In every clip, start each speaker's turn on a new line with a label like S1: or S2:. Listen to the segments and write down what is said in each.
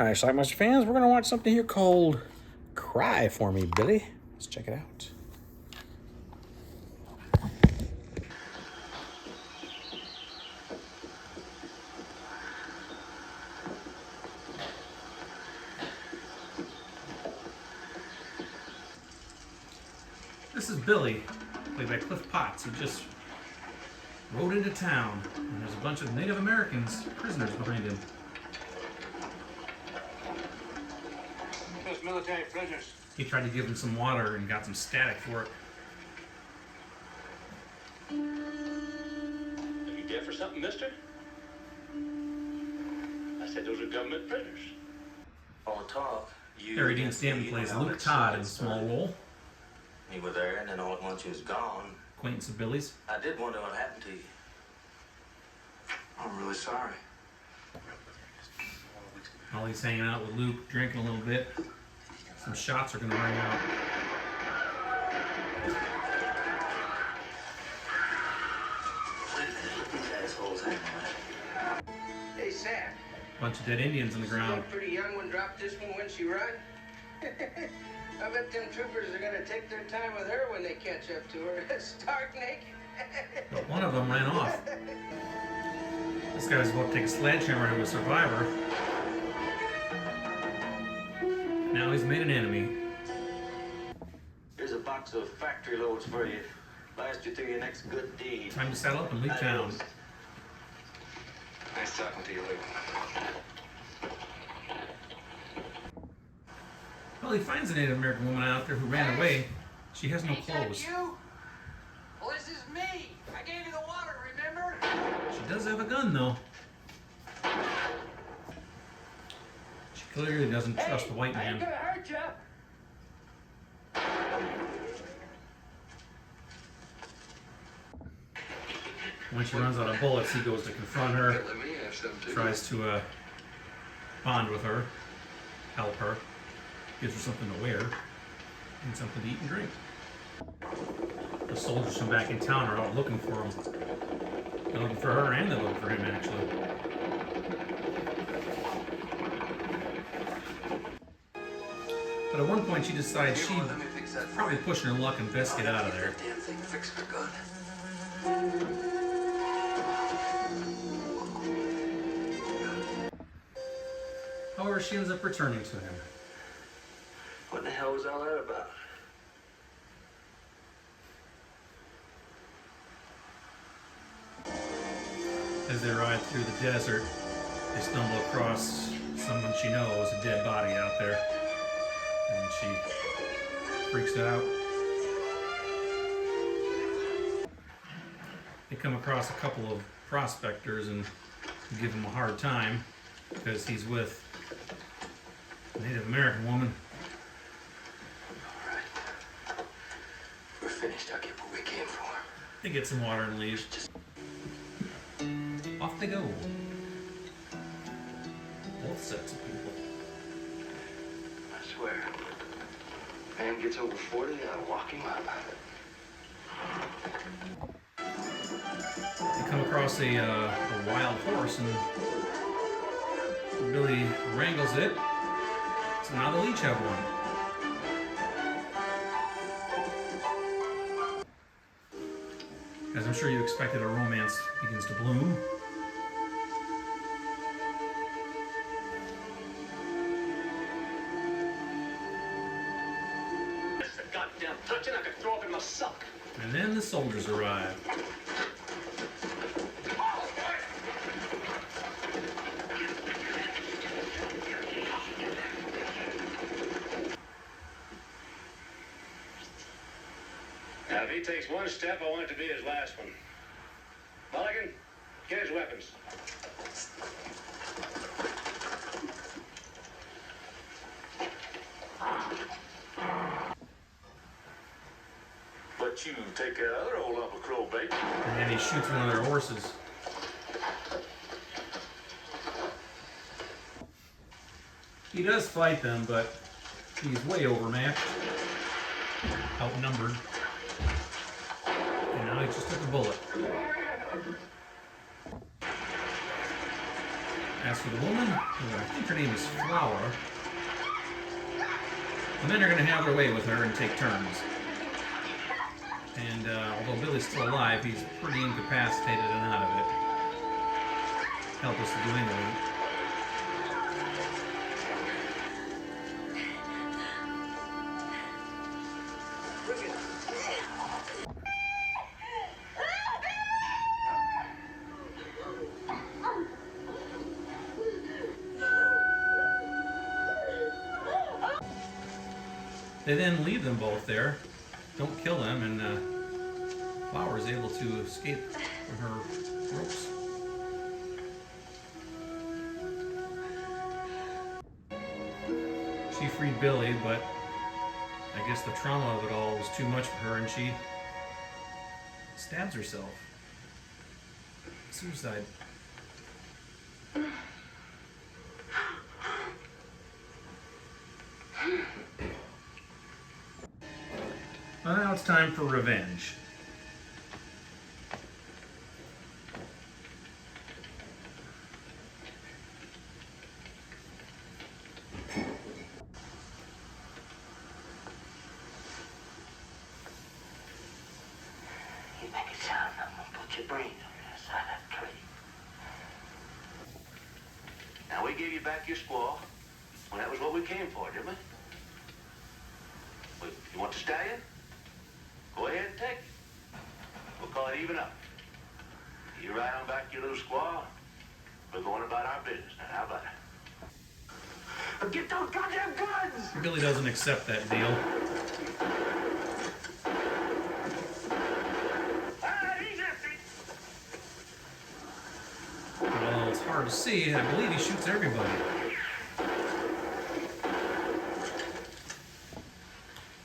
S1: All right, Schlockmeister fans, we're going to watch something here called Cry For Me, Billy. Let's check it out. This is Billy, played by Cliff Potts, who just rode into town, and there's a bunch of Native Americans, prisoners behind him.
S2: Those military prisoners.
S1: He tried to give them some water and got some static for it.
S2: Are you deaf or something, mister? I said those are government prisoners.
S3: All talk, you...
S1: Harry Dean Stanton plays Luke Todd in a small role.
S3: You were there, and then all at once you was gone.
S1: Acquaintance of Billy's.
S3: I did wonder what happened to you. I'm really sorry.
S1: While he's hanging out with Luke, drinking a little bit, some shots are going to ring out.
S3: These assholes hanging out.
S4: Hey, Sam.
S1: Bunch of dead Indians in the ground.
S4: Some pretty young one dropped this one when she run. I bet them troopers are gonna take their time with her when they catch up to her. Stark naked.
S1: But one of them ran off. This guy was about to take a sledgehammer to a survivor. Now he's made an enemy.
S3: Here's a box of factory loads for you. Last you through your next good deed.
S1: Time to saddle up and leave town.
S3: Nice talking to you, Luke.
S1: Well, he finds a Native American woman out there who ran away. She has no clothes.
S4: You? Well, this is me. I gave you the water, remember?
S1: She does have a gun, though. She clearly doesn't trust the white
S4: I ain't
S1: man.
S4: gonna hurt you.
S1: When she runs out of bullets, he goes to confront her,
S2: Let me have some too.
S1: tries to bond with her, help her, gives her something to wear, and something to eat and drink. The soldiers from back in town are out looking for him. They're looking for her and they're looking for him, actually. But at one point she decides she's probably pushing her luck and best get out of there.
S3: Damn thing fixed for good.
S1: However, she ends up returning to him.
S3: What the hell was all that about?
S1: As they ride through the desert, they stumble across someone she knows, a dead body out there. And she freaks out. They come across a couple of prospectors and give him a hard time because he's with a Native American woman.
S3: All right. We're finished. I'll get what we came for.
S1: They get some water and leave. Off they go. Both sets of people.
S3: I swear. Man gets over 40, I'll walk him up.
S1: They come across a wild horse and Billy wrangles it. So now they'll each have one. As I'm sure you expected, a romance begins to bloom.
S2: That's the goddamn touching I could throw up in my sock.
S1: And then the soldiers arrive.
S2: Now, if he takes one step, I want it to be his last one. Mulligan, get his weapons.
S3: But you take that other old lump of crow bacon.
S1: And then he shoots one of their horses. He does fight them, but he's way overmatched, outnumbered. And now he just took a bullet. As for the woman, I think her name is Flower, the men are going to have their way with her and take turns. And although Billy's still alive, he's pretty incapacitated and out of it. Helpless to do anything. They then leave them both there, don't kill them, and Flower is able to escape from her ropes. She freed Billy, but I guess the trauma of it all was too much for her, and she stabs herself. Suicide. Well, now it's time for revenge.
S3: You make it sound, I'm gonna put your brains on the other side of that tree. Now, we gave you back your squaw. Well, that was what we came for, didn't we? Wait, you want the stallion? Go ahead and take it. We'll call it even up. You ride on back to your little squaw. We're going about our business now. How about it? But get those goddamn guns!
S1: Billy doesn't accept that deal.
S3: He's empty!
S1: Well, it's hard to see. I believe he shoots everybody.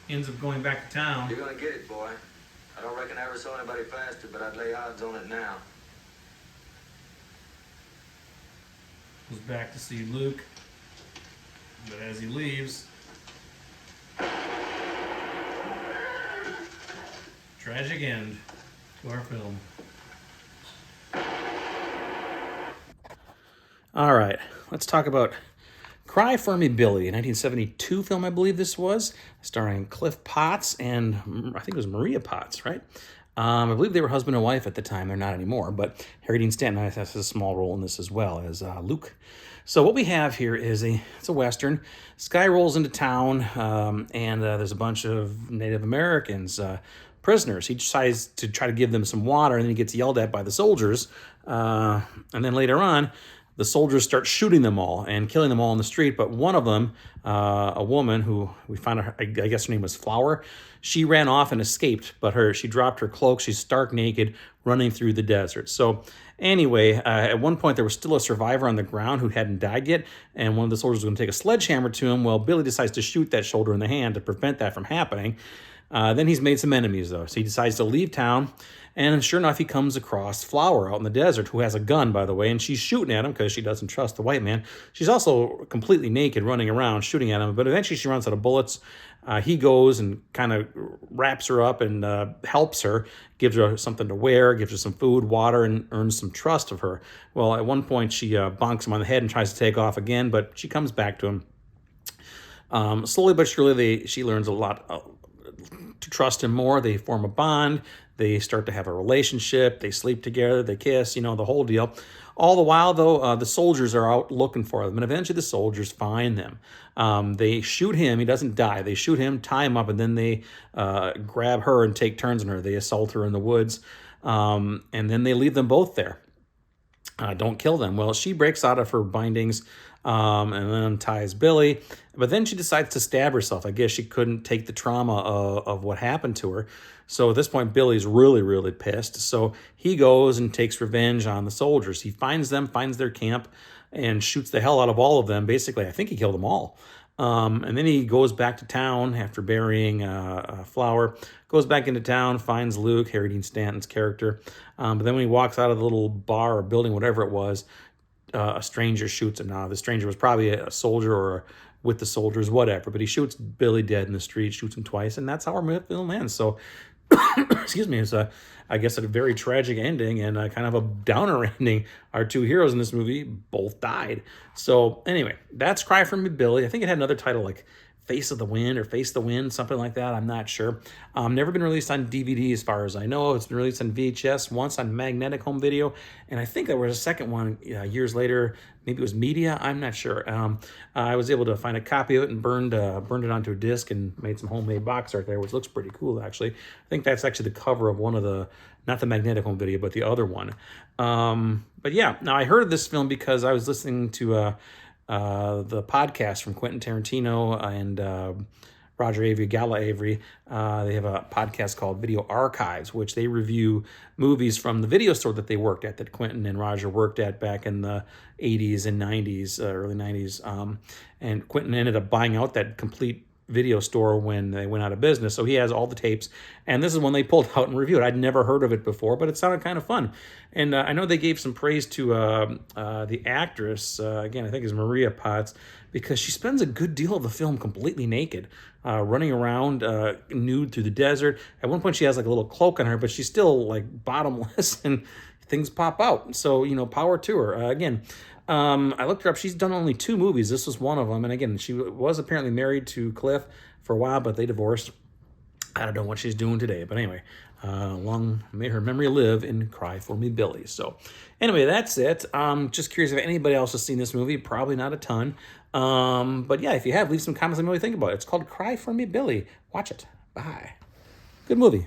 S1: He ends up going back to town.
S3: You're gonna get it, boy. I don't reckon I ever saw anybody faster, but I'd lay odds on it now.
S1: Goes back to see Luke. But as he leaves, tragic end to our film. All right, let's talk about Cry for Me, Billy, a 1972 film, I believe this was, starring Cliff Potts and I think it was Maria Potts, right? I believe they were husband and wife at the time. They're not anymore, but Harry Dean Stanton has a small role in this as well as Luke. So what we have here is it's a Western. This guy rolls into town, and there's a bunch of Native Americans, prisoners. He decides to try to give them some water, and then he gets yelled at by the soldiers. And then later on, the soldiers start shooting them all and killing them all in the street. But one of them, a woman who we found out, I guess her name was Flower, she ran off and escaped, but she dropped her cloak. She's stark naked, running through the desert. So anyway, at one point there was still a survivor on the ground who hadn't died yet, and one of the soldiers was going to take a sledgehammer to him. Well, Billy decides to shoot that shoulder in the hand to prevent that from happening. Then he's made some enemies, though, so he decides to leave town. And sure enough, he comes across Flower out in the desert, who has a gun, by the way, and she's shooting at him because she doesn't trust the white man. She's also completely naked, running around, shooting at him, but eventually she runs out of bullets. He goes and kind of wraps her up and helps her, gives her something to wear, gives her some food, water, and earns some trust of her. Well, at one point, she bonks him on the head and tries to take off again, but she comes back to him. Slowly but surely, she learns a lot to trust him more. They form a bond. They start to have a relationship. They sleep together. They kiss, the whole deal. All the while, though, the soldiers are out looking for them. And eventually the soldiers find them. They shoot him. He doesn't die. They shoot him, tie him up, and then they grab her and take turns on her. They assault her in the woods. And then they leave them both there. Don't kill them. Well, she breaks out of her bindings and then unties Billy. But then she decides to stab herself. I guess she couldn't take the trauma of what happened to her. So at this point, Billy's really, really pissed. So he goes and takes revenge on the soldiers. He finds them, finds their camp, and shoots the hell out of all of them. Basically, I think he killed them all. And then he goes back to town after burying Flower, goes back into town, finds Luke, Harry Dean Stanton's character. But then when he walks out of the little bar or building, whatever it was, a stranger shoots him. Now, the stranger was probably a soldier or with the soldiers, whatever. But he shoots Billy dead in the street, shoots him twice, and that's how our film ends. So excuse me, is I guess a very tragic ending and kind of a downer ending. Our two heroes in this movie both died. So anyway, that's Cry for Me, Billy. I think it had another title like Face of the Wind or Face the Wind, something like that. I'm not sure. Never been released on DVD as far as I know. It's been released on VHS, once on magnetic home video, and I think there was a second one years later. Maybe it was media. I'm not sure. I was able to find a copy of it and burned it onto a disc and made some homemade box art there, which looks pretty cool actually. I think that's actually the cover of one of the, not the magnetic home video, but the other one. But yeah, now I heard of this film because I was listening to the podcast from Quentin Tarantino and Roger Avery, Gala Avery. They have a podcast called Video Archives, which they review movies from the video store that they worked at, that Quentin and Roger worked at back in the 80s and 90s, early 90s. And Quentin ended up buying out that complete video store when they went out of business. So he has all the tapes, and this is one they pulled out and reviewed. I'd never heard of it before, but it sounded kind of fun. And I know they gave some praise to the actress, again, I think is Maria Potts, because she spends a good deal of the film completely naked, running around nude through the desert. At one point she has like a little cloak on her, but she's still like bottomless and things pop out. So, you know, power to her. Again, I looked her up. She's done only 2 movies. This was one of them. And again, she was apparently married to Cliff for a while, but they divorced. I don't know what she's doing today. But anyway, long may her memory live and Cry for Me, Billy. So anyway, that's it. Just curious if anybody else has seen this movie. Probably not a ton. But yeah, if you have, leave some comments. Let me know what you think about it. It's called Cry for Me, Billy. Watch it. Bye. Good movie.